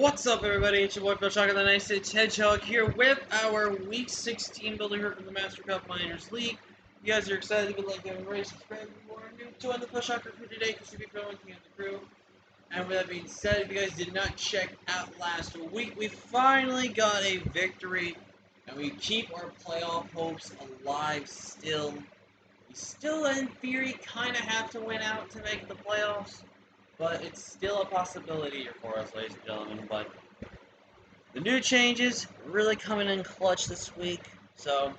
What's up, everybody? It's your boy Phil Shocker, the Nice It's Hedgehog here with our Week 16 builder here from the Master Cup Miners League. You guys are excited to be like having race, subscribe if you are new. Join the Phil Shocker crew today because you'll be filming King of the Crew. And with that being said, if you guys did not check out last week, we finally got a victory, and we keep our playoff hopes alive still. We still, in theory, kind of have to win out to make the playoffs. But it's still a possibility for us, ladies and gentlemen. But the new changes really coming in clutch this week, so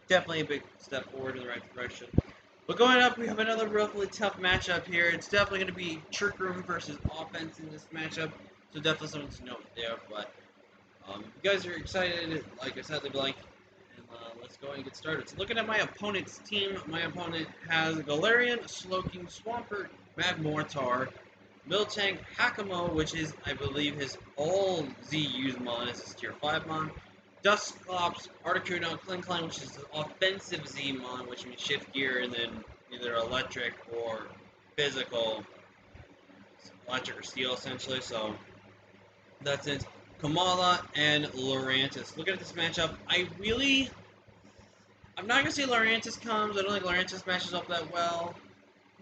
definitely a big step forward in the right direction. But going up, we have another really tough matchup here. It's definitely going to be trick room versus offense in this matchup, so definitely something to note there. But if you guys are excited, like I said, leave a like, and let's go ahead and get started. So looking at my opponent's team, my opponent has Galarian, Slowking, Swampert, Magmortar, Miltank, Hakamo, which is, I believe, his all ZU's mon, is his tier 5 mon. Dusclops, Articuno, Klinklang, which is his offensive Z mon, which means shift gear and then either electric or physical, electric or steel essentially, so that's it. Kamala and Lurantis. Looking at this matchup, I'm not going to say Lurantis comes, I don't think Lurantis matches up that well.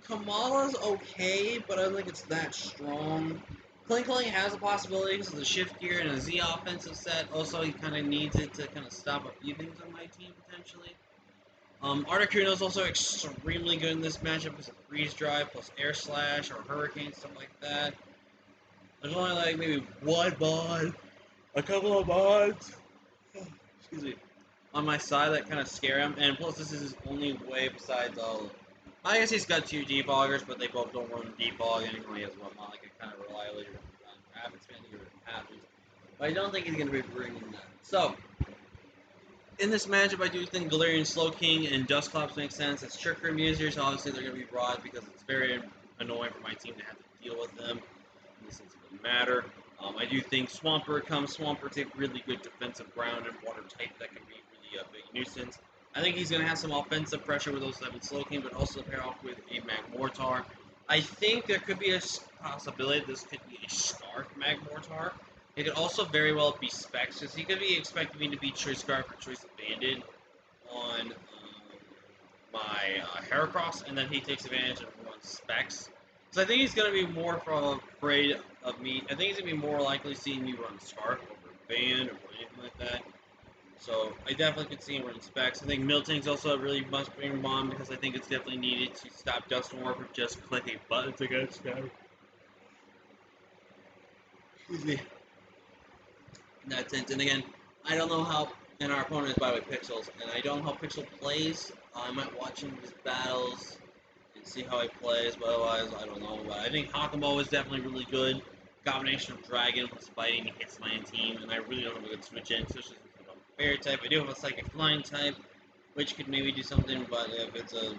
Kamala's okay, but I don't think it's that strong. Klinklang has a possibility because of the shift gear and a Z offensive set. Also, he kind of needs it to kind of stop a few things on my team, potentially. Articuno is also extremely good in this matchup because of Freeze Drive plus Air Slash or Hurricane, stuff like that. There's only like maybe one mod, a couple of mods, excuse me, on my side that kind of scare him. And plus, this is his only way besides all. I guess he's got two defoggers, but they both don't run defog, and he only has one mod. I can kind of reliably run rapid spinning or patches. But I don't think he's going to be bringing that. So, in this matchup, I do think Galarian, Slowking, and Dusclops make sense. As Trick Room users, obviously they're going to be broad because it's very annoying for my team to have to deal with them. In this sense, it doesn't matter. I do think Swampert comes. Swampert's a really good defensive ground and water type that can be really a big nuisance. I think he's going to have some offensive pressure with 07 Slowking, but also pair off with a Magmortar. I think there could be a possibility this could be a Scarf Magmortar. It could also very well be Specs, because he could be expecting me to be Choice Scarf or Choice Abandoned on my Heracross, and then he takes advantage of one Specs. So I think he's going to be more afraid of me. I think he's going to be more likely seeing me run Scarf over Band or anything like that. So I definitely could see him running Specs. I think Miltank's also a really must-bring bomb because I think it's definitely needed to stop Dust Warp with just clicking buttons against him. Excuse me. In that sense, and again, I don't know how, and our opponent is by the way Pixels, and I don't know how Pixel plays. I might watch him his battles and see how he plays, but otherwise I don't know. But I think Hakamo is definitely really good. Combination of Dragon plus Fighting hits my team, and I really don't have a good switch in, especially Fairy type. I do have a Psychic Flying type, which could maybe do something, but if it's a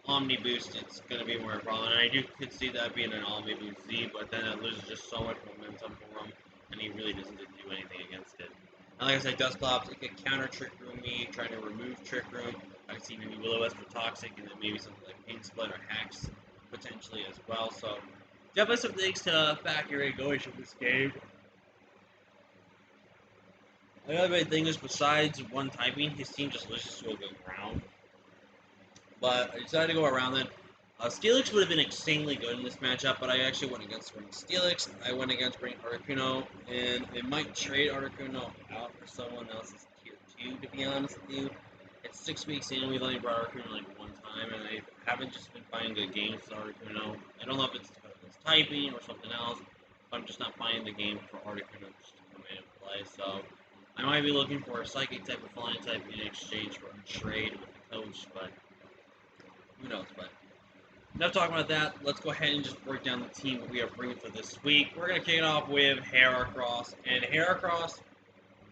Omni boost, it's going to be more of a problem. And I could see that being an Omni boost Z, but then it loses just so much momentum for him, and he really doesn't do anything against it. And like I said, Dusclops, it could counter Trick Room me, trying to remove Trick Room. I could see maybe Will-O-Wisp for Toxic, and then maybe something like Pain Split or Hacks potentially as well. So definitely some things to factor in going into this game. The other big thing is, besides one typing, his team just loses to a good round. But I decided to go around it. Steelix would have been insanely good in this matchup, but I actually went against bringing Steelix. I went against bringing Articuno, and I might trade Articuno out for someone else's tier 2, to be honest with you. It's 6 weeks in, we've only brought Articuno like one time, and I haven't just been finding good games with Articuno. I don't know if it's because of his typing or something else, but I'm just not finding the game for Articuno just to come in and play, so I might be looking for a Psychic type or Flying type in exchange for a trade with the coach, but who knows. But enough talking about that. Let's go ahead and just break down the team that we are bringing for this week. We're going to kick it off with Heracross. And Heracross,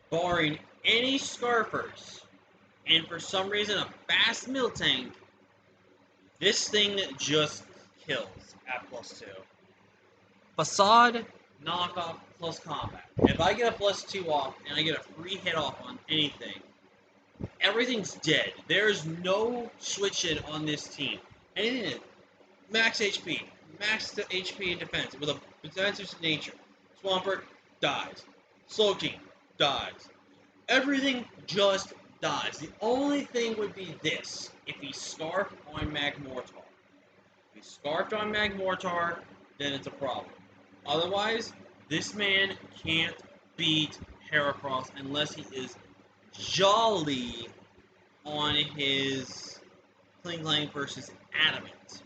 barring any Scarfers, and for some reason a fast Miltank, this thing just kills at +2. Facade, knockoff, plus combat. If I get a +2 off and I get a free hit off on anything, everything's dead. There's no switching on this team. Anything, max HP, max HP in defense with a defensive nature. Swampert, dies. Slowking, dies. Everything just dies. The only thing would be this: if he scarfed on Magmortar. If he scarfed on Magmortar, then it's a problem. Otherwise, this man can't beat Heracross unless he is jolly on his Kling Klang versus Adamant.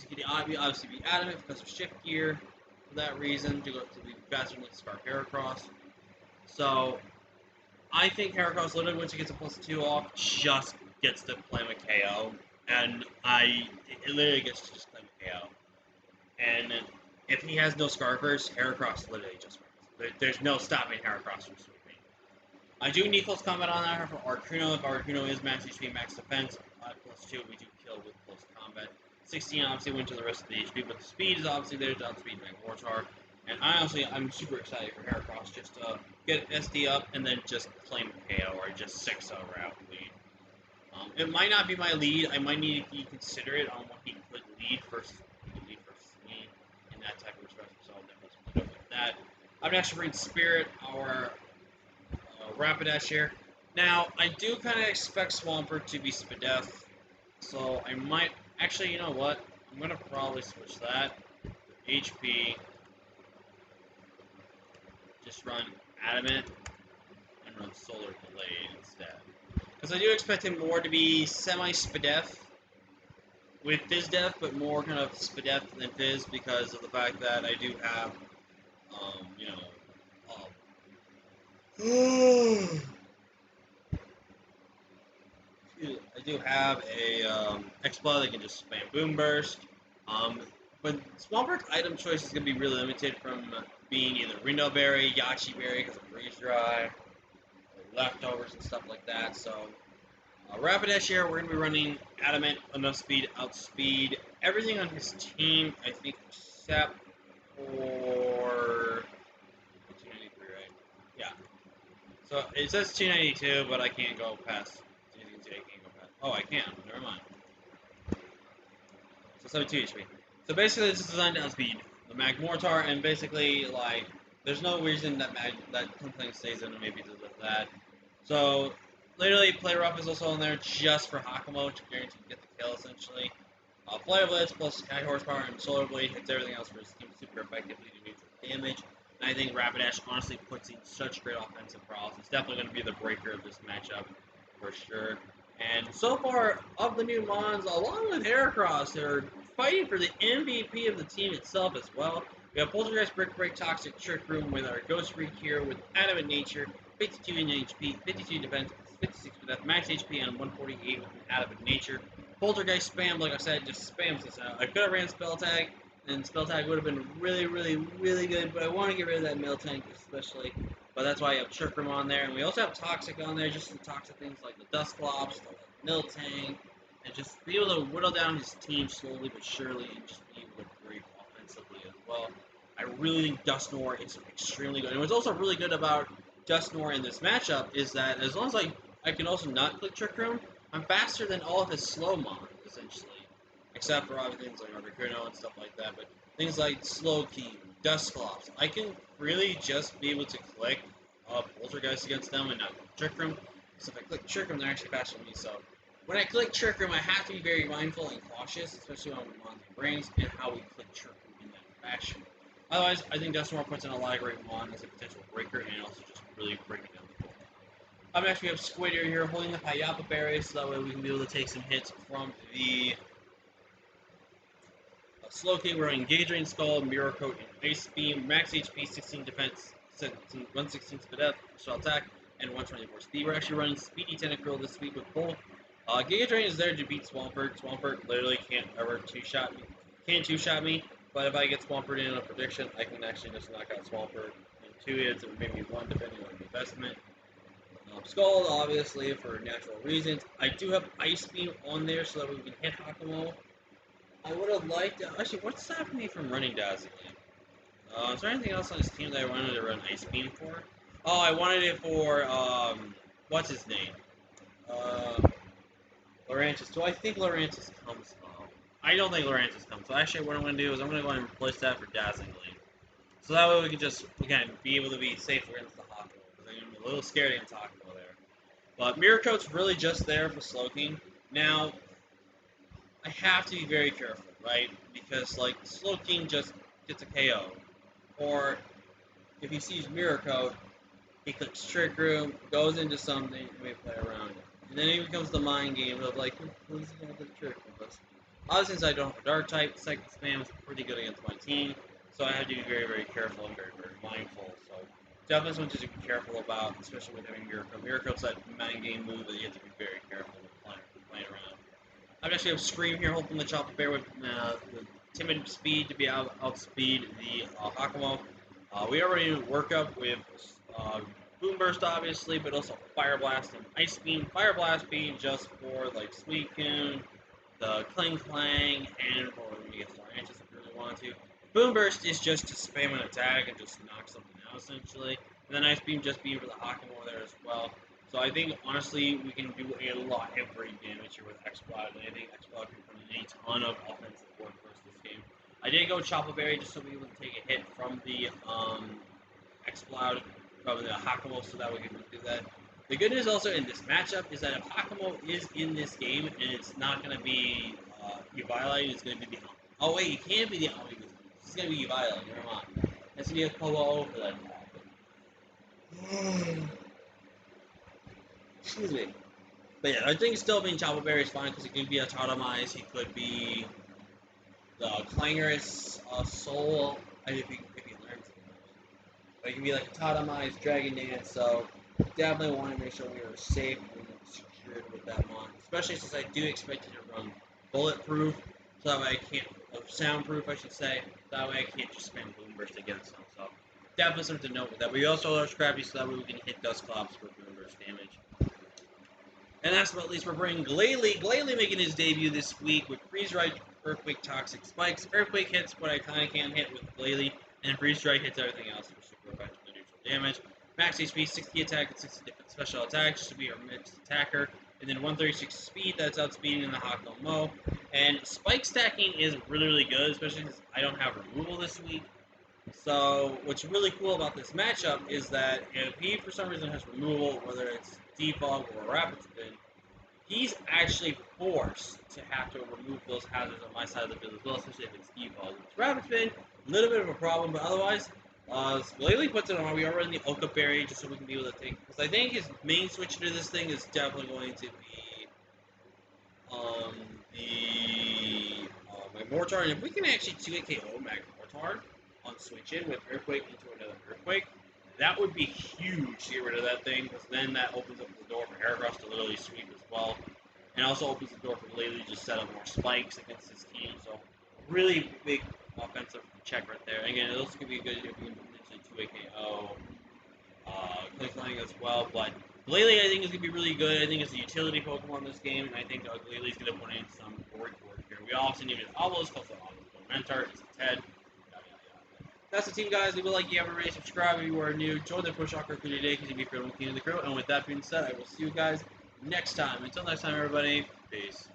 He could obviously be Adamant because of Shift Gear for that reason, to be faster than Scarf Heracross. So, I think Heracross literally, once he gets a +2 off, just gets to claim a KO. And it literally gets to just claim a KO. And if he has no Scarfers, Heracross literally just wins. There's no stopping Heracross from sweeping. I do need close combat on there for Articuno. If Articuno is max HP, max defense, +2, we do kill with close combat. 16 obviously went to the rest of the HP, but the speed is obviously there to outspeed Magmortar. And I'm super excited for Heracross just to get SD up and then just claim KO or just 6-0 route lead. It might not be my lead. I might need to be considerate on what he could lead versus me in that type of respect. So I'll definitely split up with that. I'm next to bring Spirit, our Rapidash here. Now, I do kind of expect Swampert to be Spadef, so I might... Actually, you know what? I'm going to probably switch that to HP. Just run Adamant and run Solar Blade instead. Because I do expect him more to be semi-Spadef with Fizdef, but more kind of Spadef than Fizz because of the fact that I do have, I do have a Exploit that can just spam Boom Burst. But Swampert item choice is going to be really limited from being either Rindo Berry, Yachi Berry because of Freeze Dry, or leftovers and stuff like that. So, Rapidash here, we're going to be running Adamant, enough speed, outspeed everything on his team, I think, except for 293, right? Yeah. So it says 292, but I can't go past. As you can see, I can't go past. Oh, I can. Never mind. So 72 HP. So basically, this is designed to outspeed the Magmortar, and basically, like, there's no reason that Kling stays in, and maybe does that. So, literally, Play Rough is also in there just for Hakamo to guarantee to get the kill, essentially. Flare Blitz plus Sky Horsepower and Solar Blade hits everything else for his team super effectively to neutral damage. And I think Rapidash honestly puts in such great offensive prowess. It's definitely going to be the breaker of this matchup, for sure. And so far, of the new Mons, along with Heracross, they're fighting for the MVP of the team itself as well. We have Poltergeist, Brick Break, Toxic, Trick Room with our Ghost Freak here with Adamant Nature, 52 in HP, 52 defense, 56 for death, max HP, and 148 with Adamant Nature. Poltergeist spam, like I said, just spams this out. I could have ran Spell Tag, and Spell Tag would have been really, really, really good, but I want to get rid of that Miltank especially. But that's why I have Trick Room on there, and we also have Toxic on there, just some toxic things like the Dusclops, the Miltank, and just be able to whittle down his team slowly but surely, and just be able to break offensively as well. I really think Dusknoir is extremely good. And what's also really good about Dusknoir in this matchup is that as long as I can also not click Trick Room, I'm faster than all of his slow mons, essentially. Except for other things like Articuno and stuff like that, but things like Slowking, Dusclops, I can really just be able to click Poltergeist against them and not Trick Room. So if I click Trick Room, they're actually faster than me. So when I click Trick Room, I have to be very mindful and cautious, especially when I'm on the brains, and how we click Trick Room in that fashion. Otherwise, I think Dusknoir puts in a lot of great mon as a potential breaker, and also just really breaking down the board. Up next, we have Squiddier here holding the Payapa Berry, so that way we can be able to take some hits from the Slowking. We're running Giga Drain, Skull, Mirror Coat, and Ice Beam. Max HP, 16 defense, 116 speed up, shell attack, and 124 speed. We're actually running Speedy Tentacruel this week with both. Giga Drain is there to beat Swampert. Swampert literally can't ever two-shot me. Can't two-shot me, but if I get Swampert in a prediction, I can actually just knock out Swampert in 2 hits, or maybe 1 depending on the investment. Skull, obviously, for natural reasons. I do have Ice Beam on there so that we can hit Hakamo. I would have liked... Actually, what's stopping me from running Dazzling? Is there anything else on his team that I wanted to run Ice Beam for? Oh, I wanted it for, what's his name? Lurantis. Do I think Lurantis comes up? I don't think Lurantis comes. So actually, what I'm going to do is I'm going to go ahead and replace that for Dazzling Gleam. So that way we can just, again, be able to be safer against the Hawk Mold, because I'm a little scared against Hawk Mold there. But Mirror Coat's really just there for Slowking. Now, I have to be very careful, right? Because, like, Slowking just gets a KO. Or, if he sees Mirror Coat, he clicks Trick Room, goes into something, and we play around it. And then it becomes the mind game of, like, who's going to trick with us? Obviously, since I don't have a Dark type, Psychic Spam is pretty good against my team, so I have to be very, very careful and very, very mindful. So, definitely something to be careful about, especially with having Mirror Coat. Mirror Coat's that mind game move that you have to be very careful with playing around. I actually have Scream here, hoping to chop a bear with the timid speed to be outspeed the Hakamo. We already work up with Boom Burst, obviously, but also Fire Blast and Ice Beam. Fire Blast being just for like Suicune, the Cling Clang, and for when we get Laurentius if we really want to. Boom Burst is just to spam an attack and just knock something out essentially. And then Ice Beam just being for the Hakamo there as well. So I think, honestly, we can do a lot of great damage here with X-Cloud, and I think X-Cloud can put in a ton of offensive work for us this game. I did go Choppa Berry just so we would take a hit from the X-Cloud, from the Hakamo, so that we can do that. The good news also in this matchup is that if Hakamo is in this game, and it's not going to be Eviolite, it's going to be the... Oh, wait, it can't be the Omega. It's going to be Eviolite, never mind. That's going to be a Koa for that to happen. Excuse me. But yeah, I think still being Choppa Berry is fine because it could be a Totemize, he could be the Clangorous Soul, if he learns it. But it can be like a Totemize, Dragon Dance, so definitely want to make sure we are safe and secured with that mon. Especially since I do expect it to run Bulletproof, so that way I can't, Soundproof I should say, that way I can't just spam Boom Burst against him. So definitely something to note with that. We also are Scrappy so that way we can hit Dust Clops for Boom Burst damage. And last but not least, we're bringing Glalie. Glalie making his debut this week with Freeze Ride, Earthquake, Toxic Spikes. Earthquake hits what I kind of can't hit with Glalie, and Freeze Strike hits everything else for super effective neutral damage. Max HP, 60 attack and 60 different special attacks, just to be our mixed attacker. And then 136 speed, that's outspeeding in the Hako Mo. And spike stacking is really, really good, especially since I don't have removal this week. So, what's really cool about this matchup is that if he, for some reason, has removal, whether it's Defog or Rapid Spin, he's actually forced to have to remove those hazards on my side of the field as well, especially if it's Defog. If it's Rapid Spin, a little bit of a problem, but otherwise, Glalie puts it on. We are running the Oka Berry just so we can be able to take, because I think his main switch to this thing is definitely going to be my Mortar, and if we can actually 2-KO Mag Mortar on switch in with Earthquake into another Earthquake, that would be huge to get rid of that thing, because then that opens up the door for Aircross to literally sweep as well. And also opens the door for Glalie to just set up more spikes against his team. So really big offensive check right there. Again, it also could be good if we can potentially 2-KO Clinkling as well. But Glalie, I think, is going to be really good. I think it's a utility Pokemon in this game, and I think Glalie is going to put in some work here. We also need to almost close on Mentor, it's Ted. That's the team, guys. Leave a like, you haven't already subscribed if you are new. Join the Push Shocker crew today because you'll be creating the crew. And with that being said, I will see you guys next time. Until next time, everybody, peace.